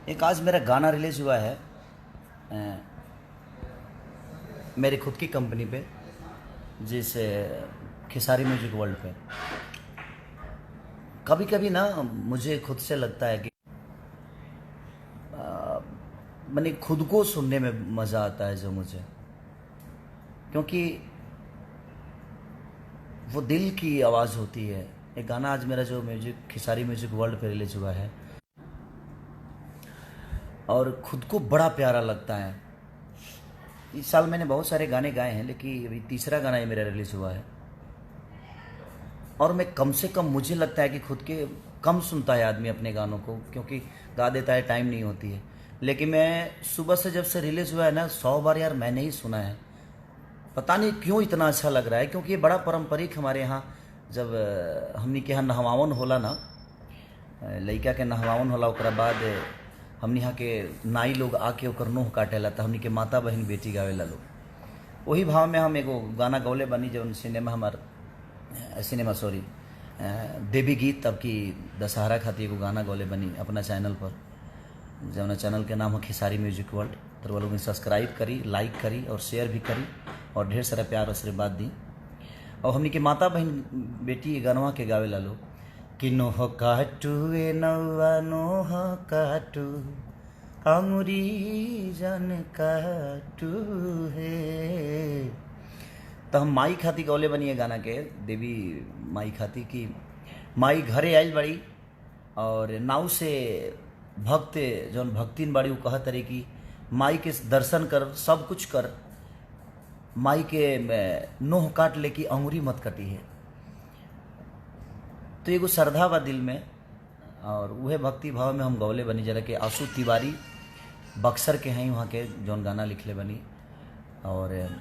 एक आज मेरा गाना रिलीज़ हुआ है मेरी खुद की कंपनी पे, जिस खेसारी म्यूजिक वर्ल्ड पे। कभी कभी ना मुझे खुद से लगता है कि मैंने खुद को सुनने में मज़ा आता है जो मुझे, क्योंकि वो दिल की आवाज़ होती है। एक गाना आज मेरा जो म्यूजिक खेसारी म्यूजिक वर्ल्ड पे रिलीज हुआ है और खुद को बड़ा प्यारा लगता है। इस साल मैंने बहुत सारे गाने गाए हैं, लेकिन अभी तीसरा गाना ये मेरा रिलीज़ हुआ है और मैं कम से कम, मुझे लगता है कि खुद के कम सुनता है आदमी अपने गानों को, क्योंकि गा देता है, टाइम नहीं होती है। लेकिन मैं सुबह से जब से रिलीज़ हुआ है ना, 100 बार यार मैंने ही सुना है। पता नहीं क्यों इतना अच्छा लग रहा है, क्योंकि ये बड़ा पारंपरिक हमारे यहाँ, जब हमनी के यहाँ नहवावन होला ना, लड़का के नहवावन होला, ओकरा बाद हमनी यहाँ के नाई लोग आके ओकर नोह काटेला, तो हमनी के माता बहन बेटी गावेला लोग। वही भाव में हम एगो गाना गौले बनी, जब सिनेमा सॉरी देवी गीत अब की दशहरा खातिर एगो गाना गौले बनी अपना चैनल पर, जौना चैनल के नाम है खेसारी म्यूजिक वर्ल्ड। तो वो लोग सब्सक्राइब करी, लाइक करी और शेयर भी करी और ढेर सारा प्यार आशीर्वाद दी। और हमनी के माता बहन बेटी गानवा के गावेला लोग कि नोह काटू ए नौवा नोह काटू अंगुरी जन काटू है। तो हम माई खाती गौले बनी है गाना के, देवी माई खाती की माई घरे आयल बड़ी और नाव से भक्त जौन भक्तिन बाड़ी, वो कहत रही कि माई के दर्शन कर, सब कुछ कर, माई के नोह काट ले कि अंगुरी मत कटी है। तो एगो श्रद्धा बा दिल में, और वह भक्ति भाव में हम गौले बनी। जरा के आशु तिवारी बक्सर के हैं, वहाँ के जौन गाना लिखले बनी। और